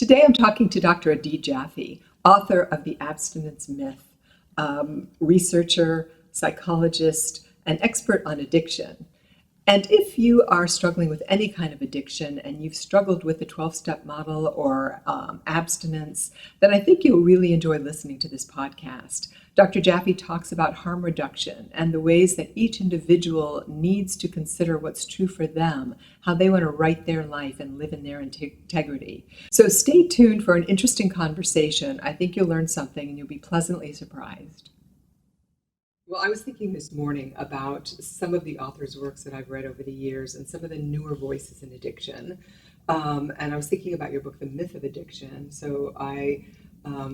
Today I'm talking to Dr. Jaffe, author of The Abstinence Myth, researcher, psychologist, and expert on addiction. And if you are struggling with any kind of addiction and you've struggled with the 12-step model or abstinence, then I think you'll really enjoy listening to this podcast. Dr. Jaffe talks about harm reduction and the ways that each individual needs to consider what's true for them, how they want to write their life and live in their integrity. So stay tuned for an interesting conversation. I think you'll learn something and you'll be pleasantly surprised. Well, I was thinking this morning about some of the authors' works that I've read over the years and some of the newer voices in addiction. And I was thinking about your book, The Myth of Addiction. So I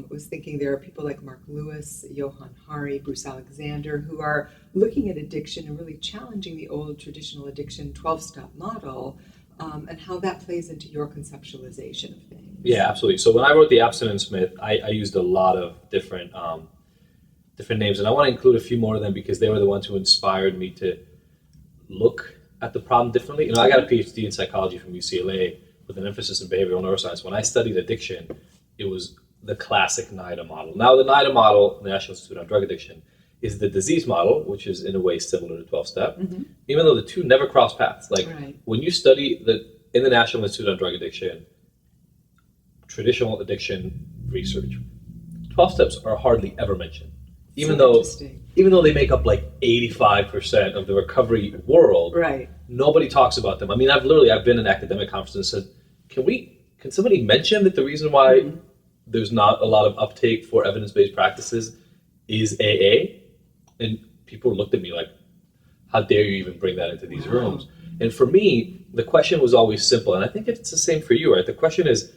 was thinking there are people like Mark Lewis, Johann Hari, Bruce Alexander, who are looking at addiction and really challenging the old traditional addiction 12-step model and how that plays into your conceptualization of things. Yeah, absolutely. So when I wrote The Abstinence Myth, I used a lot of different names, and I want to include a few more of them because they were the ones who inspired me to look at the problem differently. You know, I got a Ph.D. in psychology from UCLA with an emphasis in behavioral neuroscience. When I studied addiction, it was the classic NIDA model. Now, the NIDA model, the National Institute on Drug Addiction, is the disease model, which is in a way similar to 12-step, even though the two never cross paths. Like when you study in the National Institute on Drug Addiction, traditional addiction research, 12 steps are hardly ever mentioned. Even though they make up like 85% of the recovery world, nobody talks about them. I mean, I've been in academic conferences and said, can somebody mention that the reason why there's not a lot of uptake for evidence-based practices is AA? And people looked at me like, how dare you even bring that into these rooms? And for me, the question was always simple, and I think it's the same for you, right? The question is,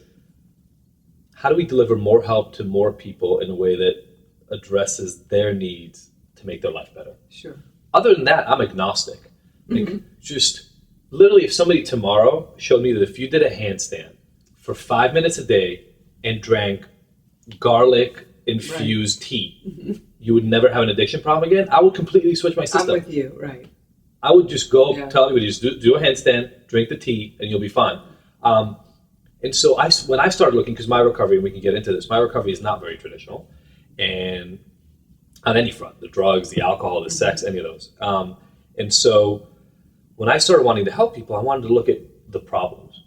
how do we deliver more help to more people in a way that addresses their needs to make their life better? Sure. Other than that, I'm agnostic. Like, just literally, if somebody tomorrow showed me that if you did a handstand for 5 minutes a day and drank garlic infused tea, you would never have an addiction problem again, I would completely switch my system. I'm with you, right. I would just go tell everybody, just do a handstand, drink the tea, and you'll be fine. And so when I started looking, because my recovery, and we can get into this, my recovery is not very traditional. And on any front, the drugs, the alcohol, the sex, any of those. And so when I started wanting to help people, I wanted to look at the problems.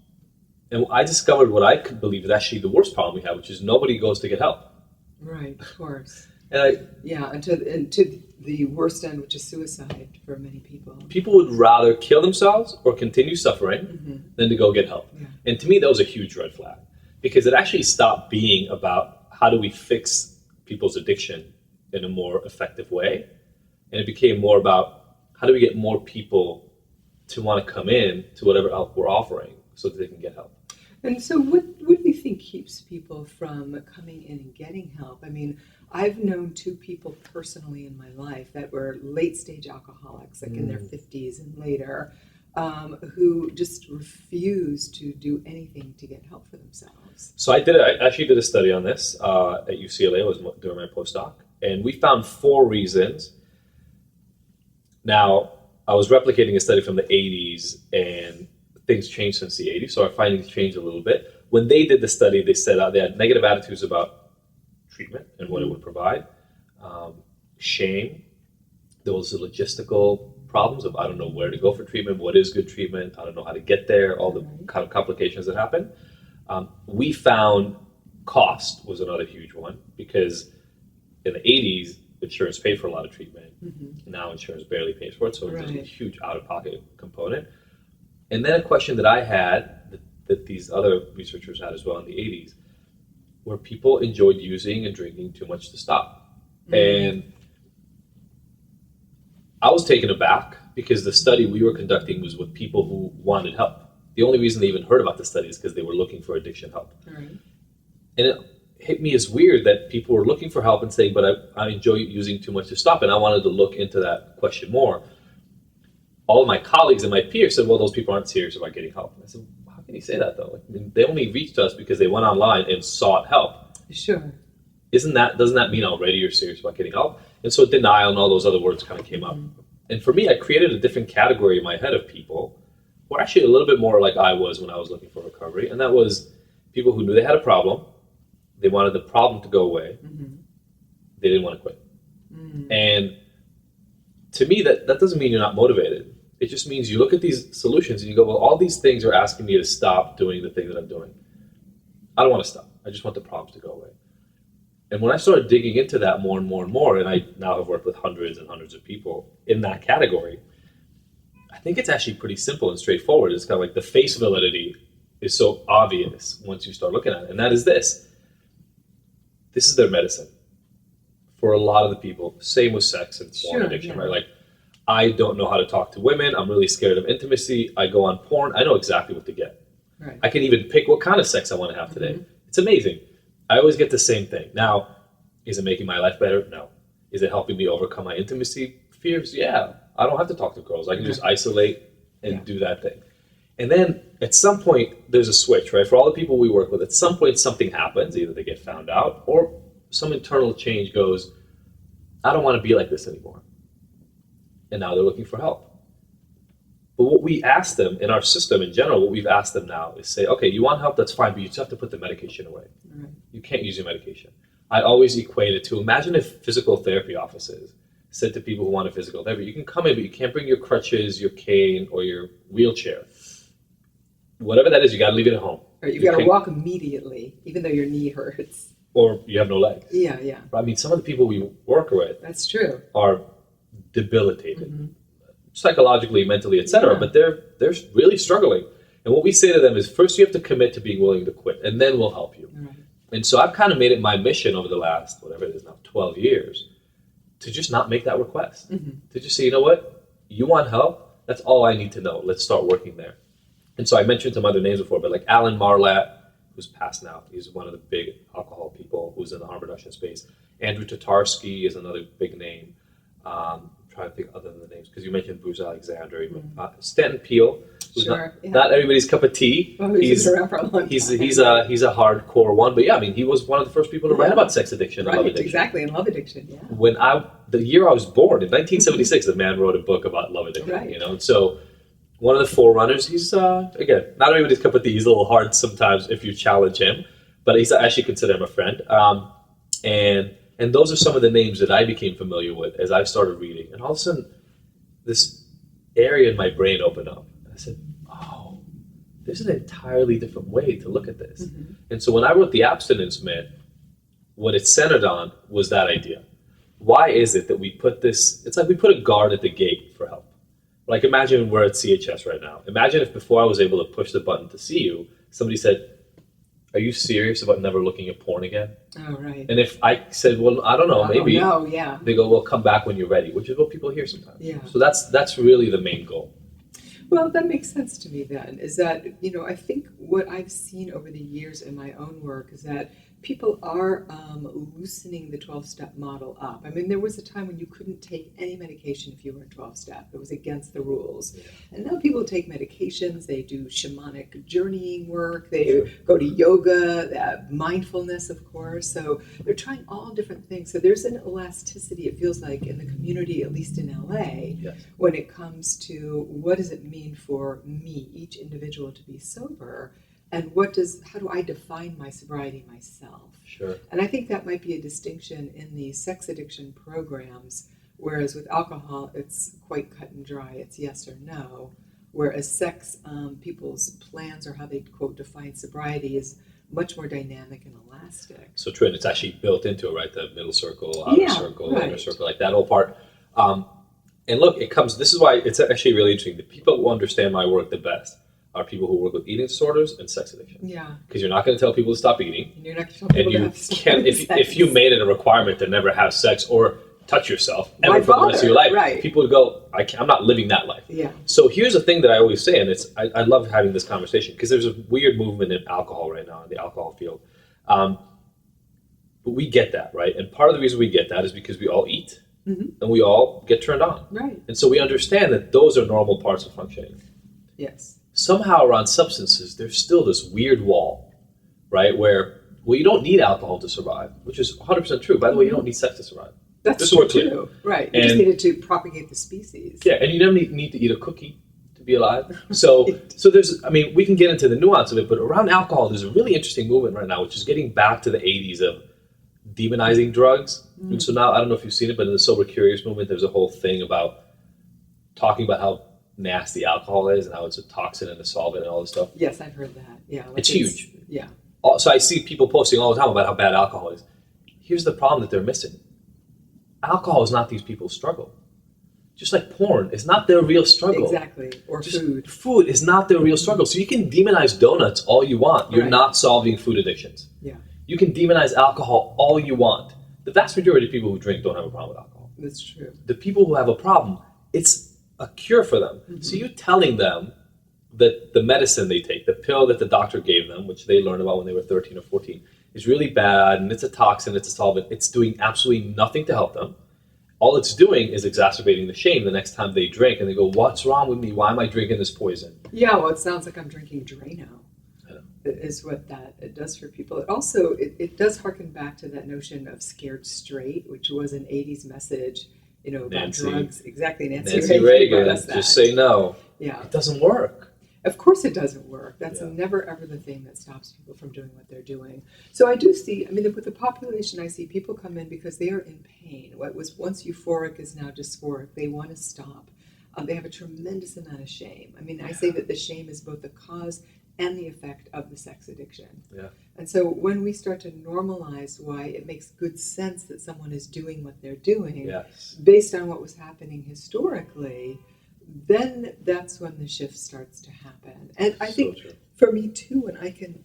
And I discovered what I could believe is actually the worst problem we have, which is nobody goes to get help. Right, of course. And to the worst end, which is suicide for many people. People would rather kill themselves or continue suffering than to go get help. Yeah. And to me, that was a huge red flag, because it actually stopped being about how do we fix people's addiction in a more effective way, and it became more about how do we get more people to want to come in to whatever help we're offering so that they can get help. And so what do you think keeps people from coming in and getting help? I mean, I've known two people personally in my life that were late stage alcoholics, like in their 50s and later, who just refused to do anything to get help for themselves. So I actually did a study on this at UCLA. I was doing my postdoc, and we found 4 reasons. Now, I was replicating a study from the 80s, and things changed since the 80s, so our findings changed a little bit. When they did the study, they said they had negative attitudes about treatment and what it would provide, shame. There was the logistical problems of I don't know where to go for treatment, what is good treatment, I don't know how to get there, all the kind of complications that happen. We found cost was another huge one, because in the 80s, insurance paid for a lot of treatment. Now insurance barely pays for it, so it's a huge out-of-pocket component. And then a question that I had, that these other researchers had as well in the 80s, where people enjoyed using and drinking too much to stop. And I was taken aback because the study we were conducting was with people who wanted help. The only reason they even heard about the study is because they were looking for addiction help. And it hit me as weird that people were looking for help and saying, but I enjoy using too much to stop. And I wanted to look into that question more. All of my colleagues and my peers said, well, those people aren't serious about getting help. And I said, how can you say that though? I mean, they only reached us because they went online and sought help. Sure. Doesn't that mean already you're serious about getting help? And so denial and all those other words kind of came up. And for me, I created a different category in my head of people who are actually a little bit more like I was when I was looking for recovery. And that was people who knew they had a problem, they wanted the problem to go away, they didn't want to quit. And to me, that doesn't mean you're not motivated. It just means you look at these solutions and you go, well, all these things are asking me to stop doing the thing that I'm doing. I don't want to stop. I just want the problems to go away. And when I started digging into that more and more and more, and I now have worked with hundreds and hundreds of people in that category, I think it's actually pretty simple and straightforward. It's kind of like the face validity is so obvious once you start looking at it. And that is this. This is their medicine. For a lot of the people, same with sex and porn addiction, right? Like, I don't know how to talk to women. I'm really scared of intimacy. I go on porn. I know exactly what to get. Right. I can even pick what kind of sex I want to have today. It's amazing. I always get the same thing. Now, is it making my life better? No. Is it helping me overcome my intimacy fears? Yeah. I don't have to talk to girls. I can just isolate and do that thing. And then at some point, there's a switch, right? For all the people we work with, at some point something happens. Either they get found out or some internal change goes, I don't want to be like this anymore. And now they're looking for help. But what we ask them in our system in general, what we've asked them now is say, okay, you want help, that's fine, but you just have to put the medication away. Right. You can't use your medication. I always equate it to, imagine if physical therapy offices said to people who want a physical therapy, you can come in, but you can't bring your crutches, your cane, or your wheelchair. Whatever that is, you got to leave it at home. Right, you've got to walk immediately, even though your knee hurts. Or you have no legs. Yeah, yeah. I mean, some of the people we work with that's true. Are debilitated, psychologically, mentally, etc. But they're really struggling. And what we say to them is, first you have to commit to being willing to quit, and then we'll help you. Right. And so I've kind of made it my mission over the last, whatever it is now, 12 years, to just not make that request. To just say, you know what, you want help? That's all I need to know. Let's start working there. And so I mentioned some other names before, but like Alan Marlatt, who's passed now. He's one of the big alcohol people who's in the harm reduction space. Andrew Tatarsky is another big name. I'm trying to think other than the names, because you mentioned Bruce Alexander. Stanton Peele, who's not everybody's cup of tea. Well, he's around for a long time. He's a hardcore one, but yeah, I mean, he was one of the first people to write about sex addiction and love addiction. Exactly, and love addiction, yeah. The year I was born, in 1976, the man wrote a book about love addiction, you know, and so one of the forerunners, he's, again, not everybody's cup of tea. He's a little hard sometimes if you challenge him, but he's actually consider him a friend. And those are some of the names that I became familiar with as I started reading. And all of a sudden, this area in my brain opened up. I said, oh, there's an entirely different way to look at this. And so when I wrote The Abstinence Myth, what it centered on was that idea. Why is it that we put this, it's like we put a guard at the gate for help. Like, imagine we're at CHS right now. Imagine if before I was able to push the button to see you, somebody said, are you serious about never looking at porn again? Oh, right. And if I said, well, I don't know, maybe. Oh, yeah. They go, well, come back when you're ready, which is what people hear sometimes. Yeah. So that's really the main goal. Well, that makes sense to me then, is that, you know, I think what I've seen over the years in my own work is that people are loosening the 12-step model up. I mean, there was a time when you couldn't take any medication if you were a 12-step. It was against the rules. Yeah. And now people take medications, they do shamanic journeying work, they go to yoga, mindfulness, of course. So they're trying all different things. So there's an elasticity, it feels like, in the community, at least in LA, when it comes to what does it mean for me, each individual, to be sober. And how do I define my sobriety myself? Sure. And I think that might be a distinction in the sex addiction programs, whereas with alcohol, it's quite cut and dry. It's yes or no. Whereas sex, people's plans or how they, quote, define sobriety is much more dynamic and elastic. So true, and it's actually built into it, right? The middle circle, outer circle, inner circle, like that whole part. And look, this is why it's actually really interesting. The people who understand my work the best are people who work with eating disorders and sex addiction. Yeah. Because you're not going to tell people to stop eating. And you're not going to tell people to have sex. If you made it a requirement to never have sex or touch yourself ever for the rest of your life, people would go, I'm not living that life. Yeah. So here's the thing that I always say, and I love having this conversation, because there's a weird movement in alcohol right now, in the alcohol field. But we get that, right? And part of the reason we get that is because we all eat. And we all get turned on. Right. And so we understand that those are normal parts of functioning. Yes. Somehow around substances, there's still this weird wall, right? Where, well, you don't need alcohol to survive, which is 100% true. By the way, you don't need sex to survive. That's true, too. Right. You just needed to propagate the species. Yeah, and you never need to eat a cookie to to be alive. So there's, I mean, we can get into the nuance of it, but around alcohol, there's a really interesting movement right now, which is getting back to the 80s of demonizing drugs. And so now, I don't know if you've seen it, but in the Sober Curious movement, there's a whole thing about talking about how nasty alcohol is and how it's a toxin and a solvent and all this stuff. Yes, I've heard that. Yeah. It's huge. Yeah. So I see people posting all the time about how bad alcohol is. Here's the problem that they're missing. Alcohol is not these people's struggle. Just like porn is not their real struggle. Exactly. Or food. Food is not their real struggle. So you can demonize donuts all you want. You're Right. not solving food addictions. Yeah. You can demonize alcohol all you want. The vast majority of people who drink don't have a problem with alcohol. That's true. The people who have a problem, it's a cure for them. Mm-hmm. So you telling them that the medicine they take, the pill that the doctor gave them, which they learned about when they were 13 or 14, is really bad and it's a toxin, it's a solvent, it's doing absolutely nothing to help them. All it's doing is exacerbating the shame the next time they drink and they go, what's wrong with me? Why am I drinking this poison? Yeah, well, it sounds like I'm drinking Drano. It is what it does for people. It also, it does harken back to that notion of scared straight, which was an 80s message, about Nancy. drugs. Exactly, Nancy Reagan Reagan, brought us that. just say no. Yeah. It doesn't work. Of course it doesn't work. That's Yeah. never ever the thing that stops people from doing what they're doing. So I do see, with the population, I see people come in because they are in pain. What was once euphoric is now dysphoric. They want to stop. They have a tremendous amount of shame. I say that the shame is both the cause and the effect of the sex addiction. Yeah. And so when we start to normalize why it makes good sense that someone is doing what they're doing Yes. based on what was happening historically, then that's when the shift starts to happen. And I think true. for me too, when I can,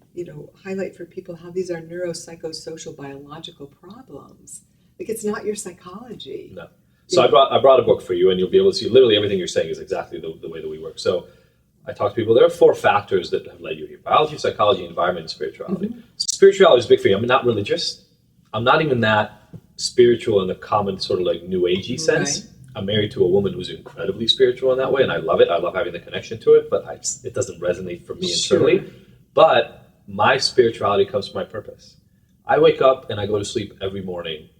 highlight for people how these are neuropsychosocial biological problems. Like, it's not your psychology. No. So I brought a book for you, and you'll be able to see literally everything you're saying is exactly the way that we work. So I talk to people. There are 4 factors that have led you here: biology, psychology, environment, and spirituality. Mm-hmm. Spirituality is big for you. I'm not religious. I'm not even that spiritual in the common sort of like new agey sense. Right. I'm married to a woman who's incredibly spiritual in that way, and I love it. I love having the connection to it, but it doesn't resonate for me internally. Sure. But my spirituality comes from my purpose. I wake up and I go to sleep every morning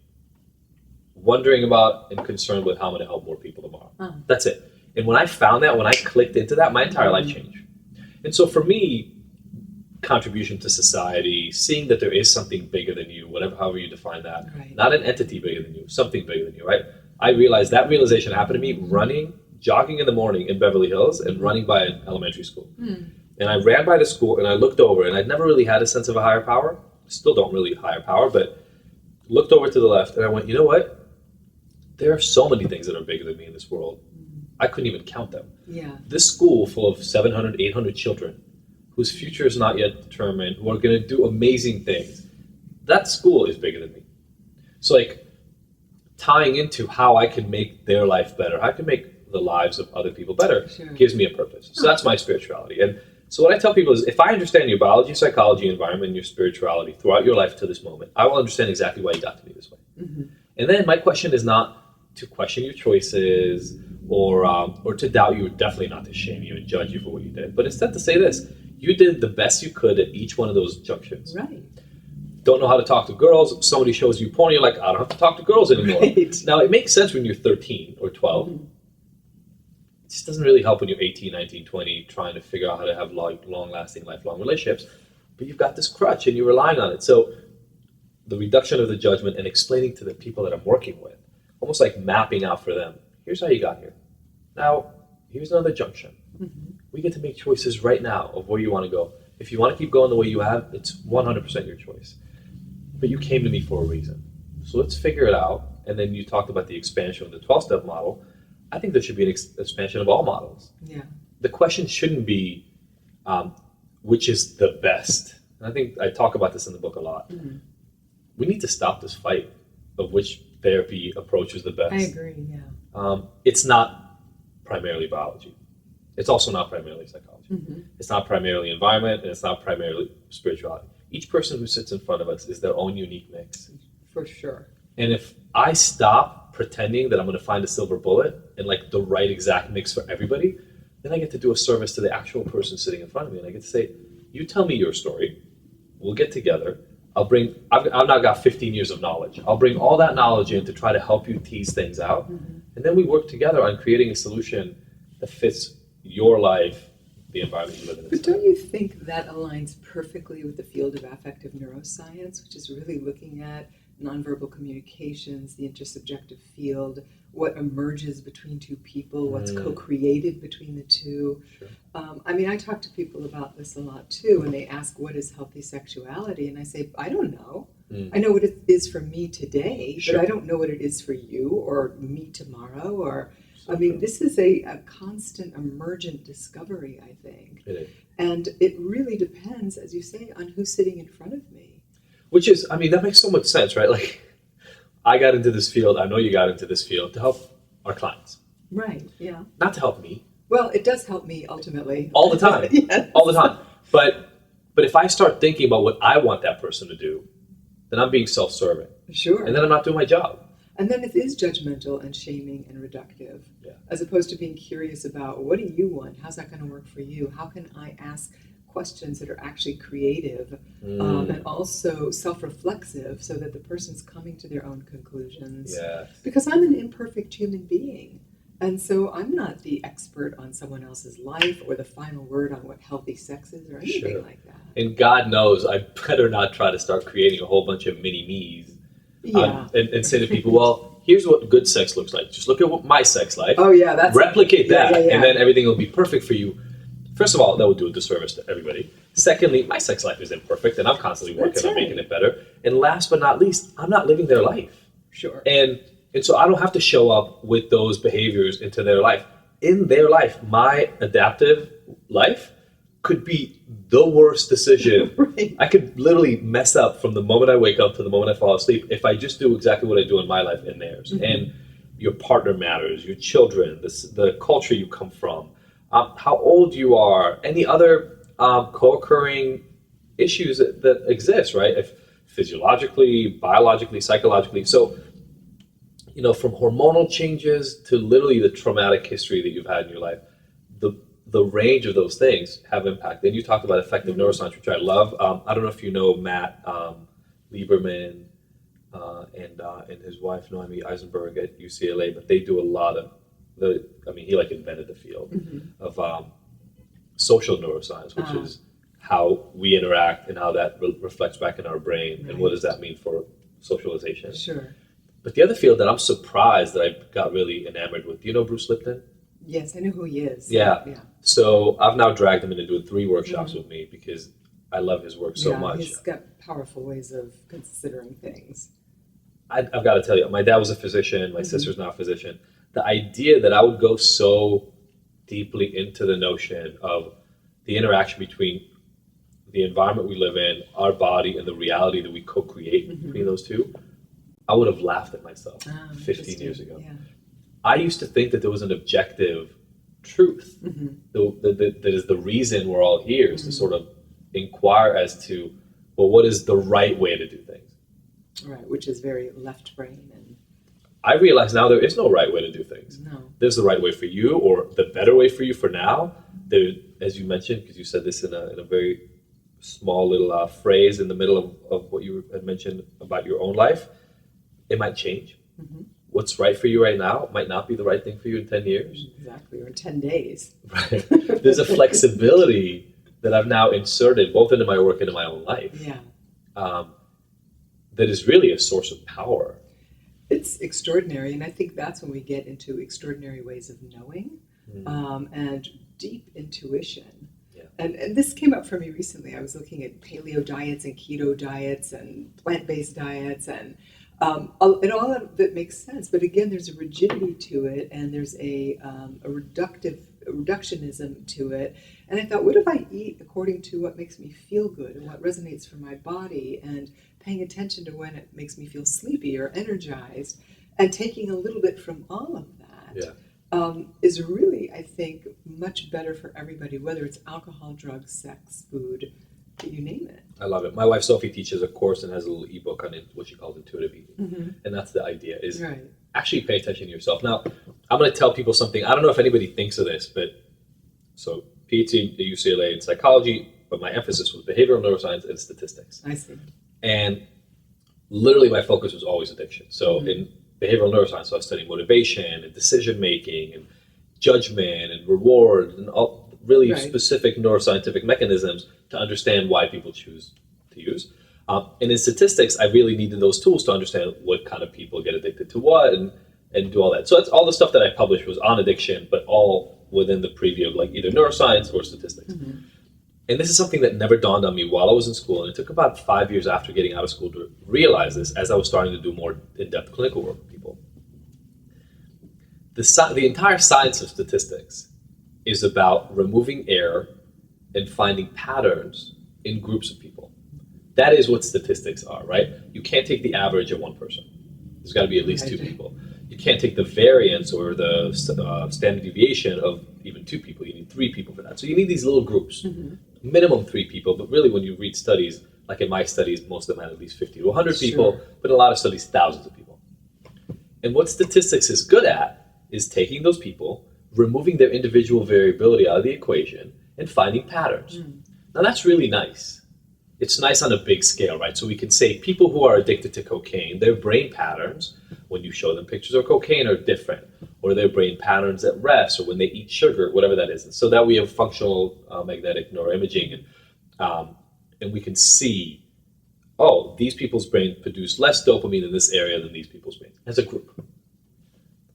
wondering about and concerned with how I'm going to help more people tomorrow. That's it. And when I found that, when I clicked into that, my entire life changed. And so for me, contribution to society, seeing that there is something bigger than you, however you define that, Right. not an entity bigger than you, something bigger than you, right? I realized that realization happened to me jogging in the morning in Beverly Hills and running by an elementary school. And I ran by the school and I looked over, and I'd never really had a sense of a higher power. Still don't really higher power, but looked over to the left and I went, you know what? There are so many things that are bigger than me in this world. I couldn't even count them. Yeah. This school full of 700, 800 children whose future is not yet determined, who are going to do amazing things. That school is bigger than me. So tying into how I can make their life better, how I can make the lives of other people better, Sure. gives me a purpose. So that's my spirituality. And so what I tell people is, if I understand your biology, psychology, environment, and your spirituality throughout your life to this moment, I will understand exactly why you got to be this way. Mm-hmm. And then my question is not to question your choices or to doubt you, definitely not to shame you and judge you for what you did, but instead to say this: you did the best you could at each one of those junctions. Right. Don't know how to talk to girls, somebody shows you porn, you're like, I don't have to talk to girls anymore. Right. Now, it makes sense when you're 13 or 12. Mm-hmm. It just doesn't really help when you're 18, 19, 20, trying to figure out how to have long-lasting, lifelong relationships. But you've got this crutch and you're relying on it. So the reduction of the judgment and explaining to the people that I'm working with, almost like mapping out for them, here's how you got here. Now, here's another junction. Mm-hmm. We get to make choices right now of where you want to go. If you want to keep going the way you have, it's 100% your choice. But you came to me for a reason. So let's figure it out. And then you talked about the expansion of the 12-step model. I think there should be an expansion of all models. Yeah. The question shouldn't be which is the best. And I think I talk about this in the book a lot. Mm-hmm. We need to stop this fight of which therapy approach is the best. I agree, yeah. It's not primarily biology. It's also not primarily psychology. Mm-hmm. It's not primarily environment, and it's not primarily spirituality. Each person who sits in front of us is their own unique mix. For sure. And if I stop pretending that I'm going to find a silver bullet and like the right exact mix for everybody, then I get to do a service to the actual person sitting in front of me. And I get to say, you tell me your story. We'll get together. I've now got 15 years of knowledge. I'll bring all that knowledge in to try to help you tease things out. Mm-hmm. And then we work together on creating a solution that fits your life, the environment you live in. But don't you think that aligns perfectly with the field of affective neuroscience, which is really looking at nonverbal communications, the intersubjective field, what emerges between two people, what's co-created between the two? Sure. I talk to people about this a lot too, and they ask, what is healthy sexuality? And I say, I don't know. I know what it is for me today, Sure. but I don't know what it is for you or me tomorrow. Or So this is a constant emergent discovery, I think. it is. And it really depends, as you say, on who's sitting in front of me. Which is, that makes so much sense, right? Like, I got into this field, I know you got into this field to help our clients, Right, yeah. not to help me. Well, it does help me ultimately. All the time. Yes. All the time. But if I start thinking about what I want that person to do, then I'm being self-serving. Sure. And then I'm not doing my job. And then it is judgmental and shaming and reductive, as opposed to being curious about, what do you want? How's that going to work for you? How can I ask questions that are actually creative and also self-reflexive, so that the person's coming to their own conclusions? Yes. Because I'm an imperfect human being. And so I'm not the expert on someone else's life or the final word on what healthy sex is or anything like that. And God knows I better not try to start creating a whole bunch of mini-me's and say to people, well, here's what good sex looks like. Just look at what my sex life. Oh, yeah. That's replicate that, yeah. and then everything will be perfect for you. First of all, that would do a disservice to everybody. Secondly, my sex life is imperfect, and I'm constantly working on making it better. And last but not least, I'm not living their life. Sure. And so I don't have to show up with those behaviors into their life. In their life, my adaptive life could be the worst decision. Right. I could literally mess up from the moment I wake up to the moment I fall asleep if I just do exactly what I do in my life in theirs. And your partner matters, your children, the culture you come from, how old you are, any other co-occurring issues that exist, right? If physiologically, biologically, psychologically. So, from hormonal changes to literally the traumatic history that you've had in your life, the range of those things have impact. And you talked about effective neuroscience, which I love. I don't know if you know Matt Lieberman and his wife, Noemi Eisenberg at UCLA, but they do a lot of he invented the field of social neuroscience, which is how we interact and how that reflects back in our brain, and what does that mean for socialization. Sure. But the other field that I'm surprised that I got really enamored with, do you know Bruce Lipton? Yes, I know who he is. Yeah. So I've now dragged him into doing 3 workshops with me because I love his work so much. He's got powerful ways of considering things. I've got to tell you, my dad was a physician, my sister's now a physician. The idea that I would go so deeply into the notion of the interaction between the environment we live in, our body, and the reality that we co-create between those two, I would have laughed at myself 15 years ago. Yeah. I used to think that there was an objective truth that is the reason we're all here, is to sort of inquire as to, well, what is the right way to do things? Right, which is very left brain. And I realize now there is no right way to do things. No. There's the right way for you, or the better way for you for now. There, as you mentioned, because you said this in a very small little phrase in the middle of what you had mentioned about your own life, it might change. What's right for you right now might not be the right thing for you in 10 years. Exactly, or in 10 days. Right. There's a flexibility that I've now inserted both into my work and in my own life. Yeah. That is really a source of power. It's extraordinary, and I think that's when we get into extraordinary ways of knowing and deep intuition. Yeah. And this came up for me recently. I was looking at paleo diets and keto diets and plant-based diets, and all of it makes sense. But again, there's a rigidity to it, and there's a reductionism to it. And I thought, what if I eat according to what makes me feel good and what resonates for my body, and paying attention to when it makes me feel sleepy or energized, and taking a little bit from all of that is really, I think, much better for everybody, whether it's alcohol, drugs, sex, food, you name it. I love it. My wife Sophie teaches a course and has a little ebook on what she calls intuitive eating. And that's the idea, is actually pay attention to yourself. Now, I'm going to tell people something. I don't know if anybody thinks of this, but so Ph.D. at UCLA in psychology, but my emphasis was behavioral neuroscience and statistics. I see. And literally my focus was always addiction. So in behavioral neuroscience, so I was studying motivation and decision making and judgment and reward and all really Right. specific neuroscientific mechanisms to understand why people choose to use. And in statistics, I really needed those tools to understand what kind of people get addicted to what and do all that. So that's all the stuff that I published was on addiction, but all within the preview of like either neuroscience or statistics. Mm-hmm. And this is something that never dawned on me while I was in school. And it took about 5 years after getting out of school to realize this as I was starting to do more in-depth clinical work with people. The entire science of statistics is about removing error and finding patterns in groups of people. That is what statistics are, right? You can't take the average of one person. There's got to be at least two people. You can't take the variance or the standard deviation of even two people. You need three people for that. So you need these little groups, minimum 3 people. But really, when you read studies, like in my studies, most of them had at least 50 to 100 people, but in a lot of studies, thousands of people. And what statistics is good at is taking those people, removing their individual variability out of the equation, and finding patterns. Now, that's really nice. It's nice on a big scale, right? So we can say people who are addicted to cocaine, their brain patterns, when you show them pictures of cocaine, are different, or their brain patterns at rest, or when they eat sugar, whatever that is. And so that we have functional magnetic neuroimaging, and we can see, oh, these people's brain produce less dopamine in this area than these people's brain as a group.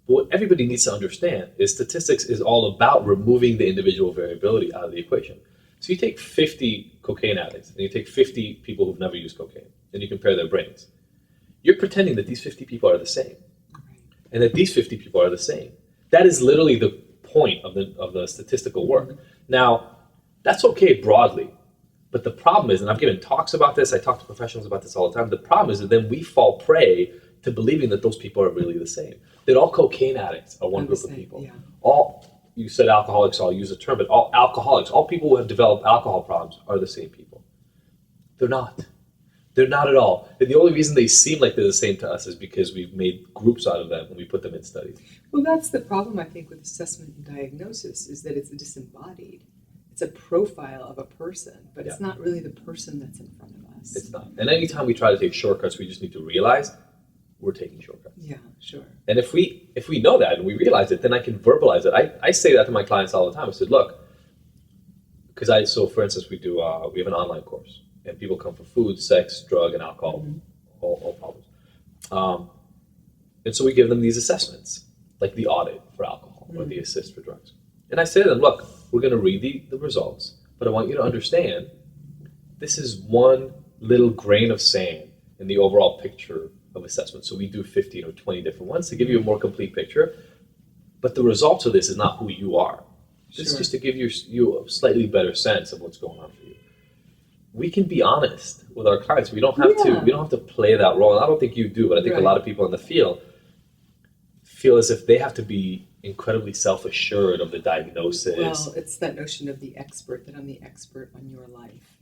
But what everybody needs to understand is statistics is all about removing the individual variability out of the equation. So you take 50 cocaine addicts and you take 50 people who've never used cocaine and you compare their brains. You're pretending that these 50 people are the same and that these 50 people are the same. That is literally the point of the statistical work. Now, that's okay broadly, but the problem is, and I've given talks about this, I talk to professionals about this all the time, the problem is that then we fall prey to believing that those people are really the same. That all cocaine addicts are one group of people. All, you said alcoholics, so I'll use a term, but all alcoholics, all people who have developed alcohol problems are the same people. They're not. They're not at all. And the only reason they seem like they're the same to us is because we've made groups out of them when we put them in studies. Well, that's the problem, I think, with assessment and diagnosis, is that it's disembodied. It's a profile of a person, but it's not really the person that's in front of us. It's not. And anytime we try to take shortcuts, we just need to realize we're taking shortcuts. Yeah, sure. And if we know that and we realize it, then I can verbalize it. I say that to my clients all the time. I said, look, so for instance, we have an online course, and people come for food, sex, drug, and alcohol, all problems. And so we give them these assessments, like the audit for alcohol or the assist for drugs. And I say to them, look, we're going to read the results, but I want you to understand this is one little grain of sand in the overall picture of assessment. So we do 15 or 20 different ones to give you a more complete picture. But the results of this is not who you are. This is just to give you a slightly better sense of what's going on for you. We can be honest with our clients. We don't have to play that role. And I don't think you do, but I think a lot of people in the field feel as if they have to be incredibly self-assured of the diagnosis. Well, it's that notion of the expert, that I'm the expert on your life.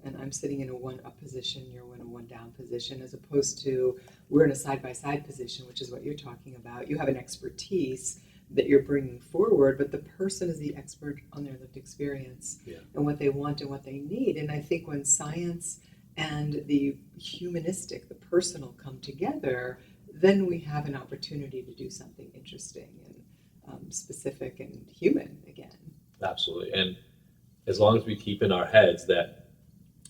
And I'm sitting in a one-up position, you're in a one-down position, as opposed to we're in a side-by-side position, which is what you're talking about. You have an expertise that you're bringing forward, but the person is the expert on their lived experience and what they want and what they need. And I think when science and the humanistic, the personal come together, then we have an opportunity to do something interesting and specific and human again. Absolutely. And as long as we keep in our heads that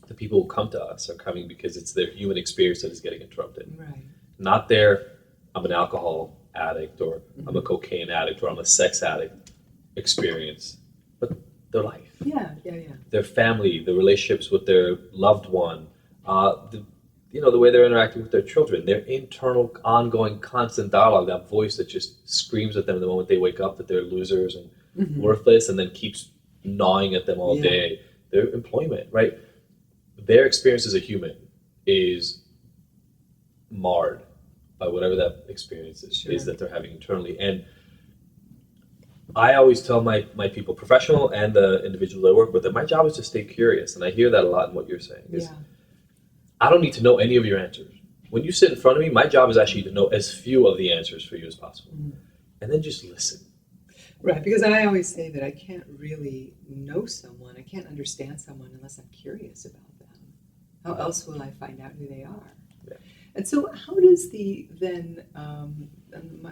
the people who come to us are coming because it's their human experience that is getting interrupted. Right. Not I'm an alcohol addict or I'm a cocaine addict or I'm a sex addict experience, but their life. Their family, the relationships with their loved one, the way they're interacting with their children, their internal, ongoing, constant dialogue, that voice that just screams at them the moment they wake up that they're losers and worthless and then keeps gnawing at them all day. Their employment, right? Their experience as a human is marred by whatever that experience is that they're having internally. And I always tell my people, professional and the individuals I work with, that my job is to stay curious. And I hear that a lot in what you're saying. I don't need to know any of your answers. When you sit in front of me, my job is actually to know as few of the answers for you as possible. And then just listen. Right, because I always say that I can't really know someone, I can't understand someone unless I'm curious about them. How else will I find out who they are? And so how does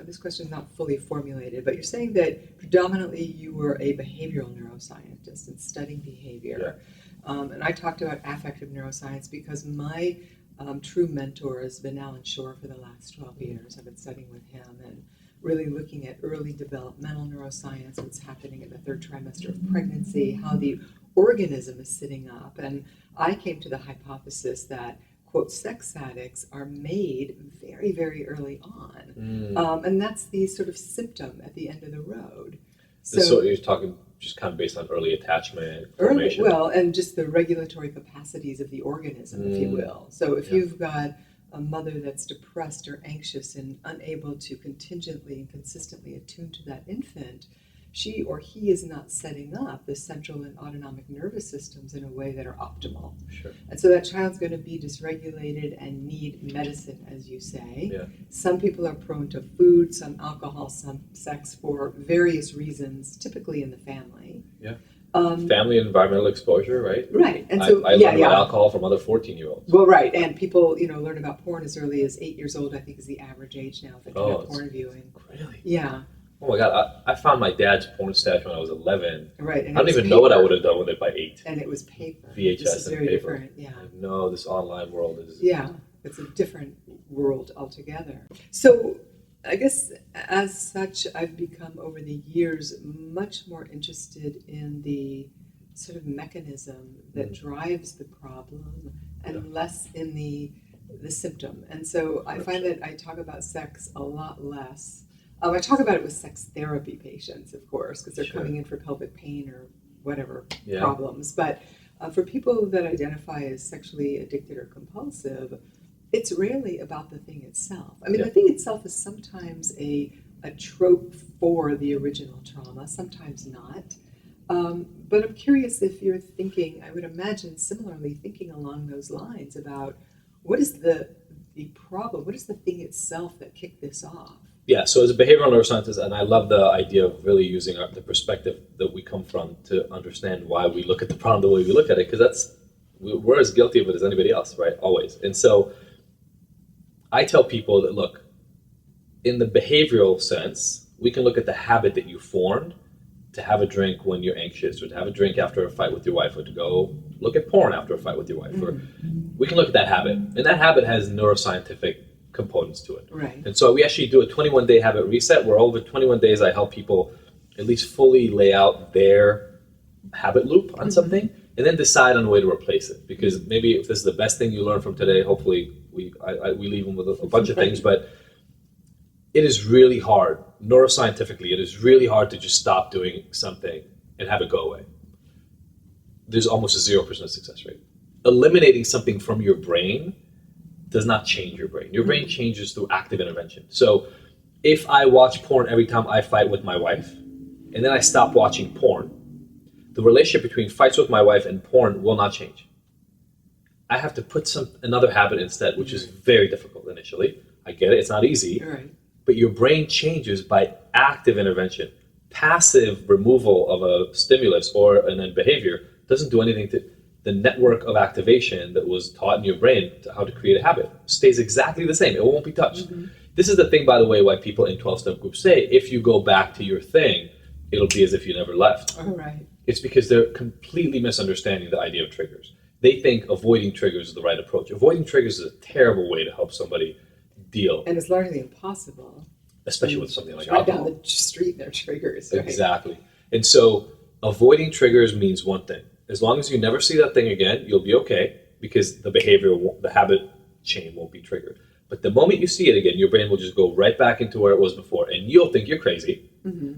this question is not fully formulated, but you're saying that predominantly you were a behavioral neuroscientist and studying behavior. Yeah. And I talked about affective neuroscience because my true mentor has been Alan Shore for the last 12 years. I've been studying with him and really looking at early developmental neuroscience, what's happening in the third trimester of pregnancy, how the organism is sitting up. And I came to the hypothesis that, quote, sex addicts are made very, very early on. And that's the sort of symptom at the end of the road. So you're talking just kind of based on early attachment formation? And just the regulatory capacities of the organism, if you will. So if you've got a mother that's depressed or anxious and unable to contingently and consistently attune to that infant, she or he is not setting up the central and autonomic nervous systems in a way that are optimal. Sure. And so that child's going to be dysregulated and need medicine, as you say. Yeah. Some people are prone to food, some alcohol, some sex for various reasons, typically in the family. Yeah. Family and environmental exposure, right? Right. And so I learned about alcohol from other 14-year-olds. Well, right. And people, learn about porn as early as 8 years old, I think is the average age now for porn viewing. Really? Yeah. Oh my God, I found my dad's porn stash when I was 11. Right. And I don't even know what I would have done with it by 8. And it was paper. VHS this is and very paper. Different. Yeah. No, this online world is... Yeah, it's a different world altogether. So I guess as such, I've become over the years much more interested in the sort of mechanism that drives the problem and less in the symptom. And so I find that I talk about sex a lot less. I talk about it with sex therapy patients, of course, because they're coming in for pelvic pain or whatever problems. But for people that identify as sexually addicted or compulsive, it's rarely about the thing itself. I mean, the thing itself is sometimes a trope for the original trauma, sometimes not. But I'm curious if you're thinking, I would imagine similarly thinking along those lines about what is the problem, what is the thing itself that kicked this off? Yeah, so as a behavioral neuroscientist, and I love the idea of really using the perspective that we come from to understand why we look at the problem the way we look at it, because we're as guilty of it as anybody else, right? Always. And so I tell people that, look, in the behavioral sense, we can look at the habit that you formed to have a drink when you're anxious, or to have a drink after a fight with your wife, or to go look at porn after a fight with your wife. Or we can look at that habit, and that habit has neuroscientific components to it. Right. And so we actually do a 21-day habit reset, where over 21 days I help people at least fully lay out their habit loop on something, and then decide on a way to replace it. Because maybe if this is the best thing you learn from today, hopefully we leave them with a bunch of things, but it is really hard, neuroscientifically, it is really hard to just stop doing something and have it go away. There's almost a 0% success rate. Eliminating something from your brain does not change your brain. Your brain changes through active intervention. So if I watch porn every time I fight with my wife, and then I stop watching porn, the relationship between fights with my wife and porn will not change. I have to put another habit instead, which is very difficult initially. I get it, it's not easy. Right. But your brain changes by active intervention. Passive removal of a stimulus or an behavior doesn't do anything to the network of activation that was taught in your brain to how to create a habit. Stays exactly the same. It won't be touched. This is the thing, by the way, why people in 12-step groups say, if you go back to your thing, it'll be as if you never left. All right. It's because they're completely misunderstanding the idea of triggers. They think avoiding triggers is the right approach. Avoiding triggers is a terrible way to help somebody deal. And it's largely impossible. Especially with something like right alcohol. Down the street, there are triggers. Right? Exactly. And so avoiding triggers means one thing. As long as you never see that thing again, you'll be okay, because the habit chain won't be triggered. But the moment you see it again, your brain will just go right back into where it was before, and you'll think you're crazy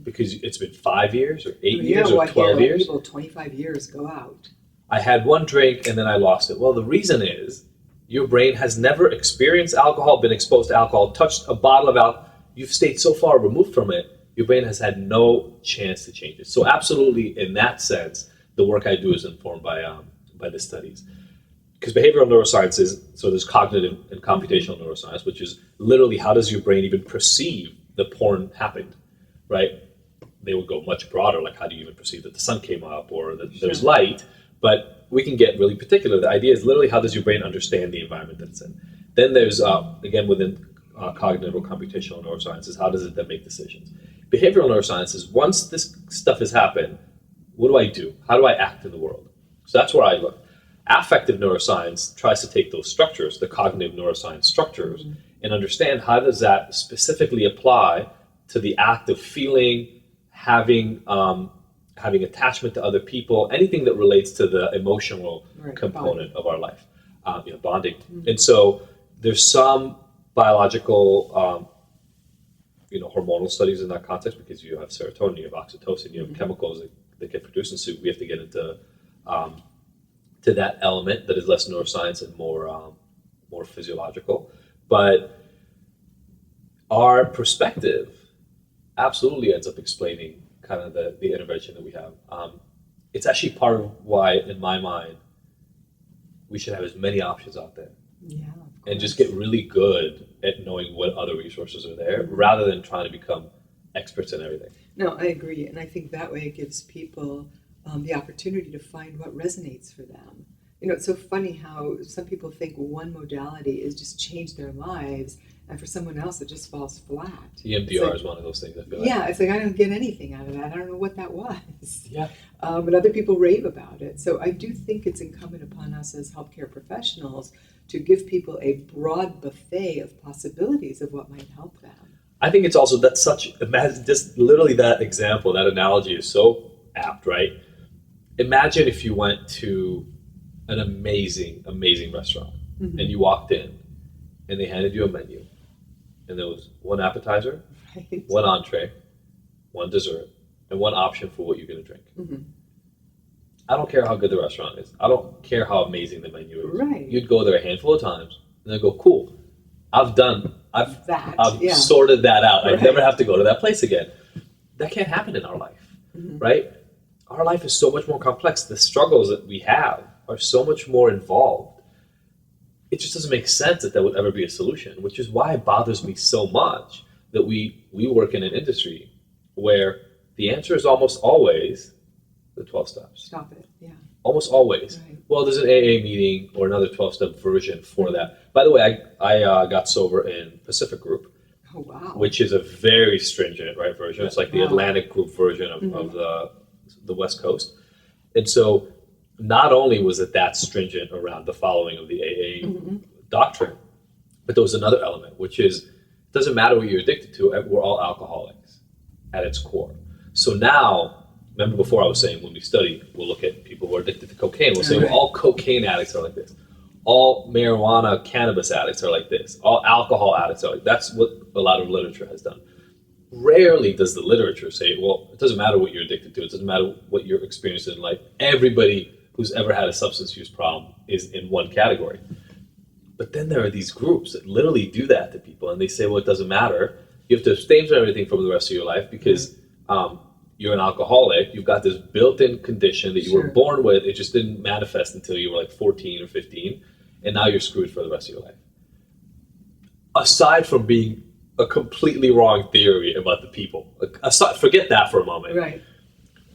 because it's been 5 years or 8 years or 12 years. People 25 years go out. I had one drink and then I lost it. Well, the reason is your brain has never experienced alcohol, been exposed to alcohol, touched a bottle of alcohol. You've stayed so far removed from it, your brain has had no chance to change it. So absolutely, in that sense, the work I do is informed by the studies. Because behavioral neuroscience so there's cognitive and computational neuroscience, which is literally how does your brain even perceive the porn happened, right? They would go much broader, like how do you even perceive that the sun came up or that there's light, but we can get really particular. The idea is literally how does your brain understand the environment that it's in. Then there's, again, within cognitive or computational neurosciences, how does it then make decisions? Behavioral neurosciences, once this stuff has happened, what do I do? How do I act in the world? So that's where I look. Affective neuroscience tries to take those structures, the cognitive neuroscience structures, and understand how does that specifically apply to the act of feeling, having attachment to other people, anything that relates to the emotional component of our life, bonding. And so there's some biological, hormonal studies in that context, because you have serotonin, you have oxytocin, you have chemicals that get produced, and so we have to get into to that element that is less neuroscience and more physiological. But our perspective absolutely ends up explaining kind of the intervention that we have. It's actually part of why, in my mind, we should have as many options out there. Yeah, and just get really good at knowing what other resources are there, rather than trying to become experts in everything. No, I agree. And I think that way it gives people the opportunity to find what resonates for them. It's so funny how some people think one modality is just change their lives, and for someone else it just falls flat. EMDR is one of those things, I feel like. Yeah, it's like, I don't get anything out of that. I don't know what that was. Yeah. But other people rave about it. So I do think it's incumbent upon us as healthcare professionals to give people a broad buffet of possibilities of what might help them. I think it's also, imagine just literally that example, that analogy is so apt, right? Imagine if you went to an amazing, amazing restaurant, and you walked in and they handed you a menu, and there was one appetizer, one entree, one dessert, and one option for what you're going to drink. I don't care how good the restaurant is. I don't care how amazing the menu is. Right. You'd go there a handful of times and then go, cool, I've yeah. sorted that out. Right. I never have to go to that place again. That can't happen in our life, right? Our life is so much more complex. The struggles that we have are so much more involved. It just doesn't make sense that would ever be a solution, which is why it bothers me so much that we work in an industry where the answer is almost always the 12 steps. Stop it, yeah. Almost always. Right. Well, there's an AA meeting or another 12-step version for that. By the way, I got sober in Pacific Group. Oh, wow. Which is a very stringent version. It's like the Atlantic Group version of the West Coast. And so not only was it that stringent around the following of the AA doctrine, but there was another element, which is, it doesn't matter what you're addicted to, we're all alcoholics at its core. So now, remember before I was saying, when we study, we'll look at people who are addicted to cocaine. We'll say, well, all cocaine addicts are like this. All marijuana, cannabis addicts are like this. All alcohol addicts are like this. That's what a lot of literature has done. Rarely does the literature say, well, it doesn't matter what you're addicted to. It doesn't matter what you're experiencing in life. Everybody who's ever had a substance use problem is in one category. But then there are these groups that literally do that to people, and they say, well, it doesn't matter. You have to abstain from everything for the rest of your life because you're an alcoholic. You've got this built-in condition that you were born with. It just didn't manifest until you were like 14 or 15, and now you're screwed for the rest of your life. Aside from being a completely wrong theory about the people, forget that for a moment. Right.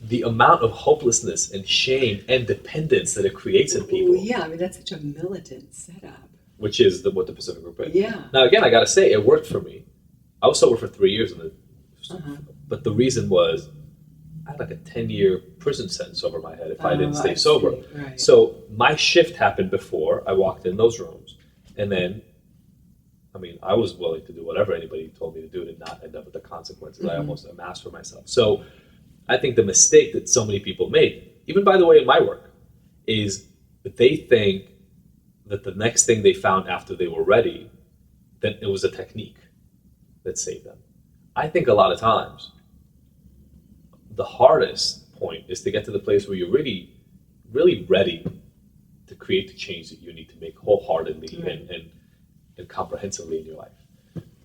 The amount of hopelessness and shame and dependence that it creates in people. Well, yeah, I mean, that's such a militant setup. Which is what the Pacific Group is. Yeah. Now, again, I got to say, it worked for me. I was sober for 3 years, but the reason was I had like a 10-year prison sentence over my head if I didn't stay sober. Right. So my shift happened before I walked in those rooms. And then, I mean, I was willing to do whatever anybody told me to do to not end up with the consequences I almost amassed for myself. So I think the mistake that so many people make, even by the way in my work, is that they think that the next thing they found after they were ready, that it was a technique that saved them. I think a lot of times, the hardest point is to get to the place where you're really, really ready to create the change that you need to make wholeheartedly and comprehensively in your life.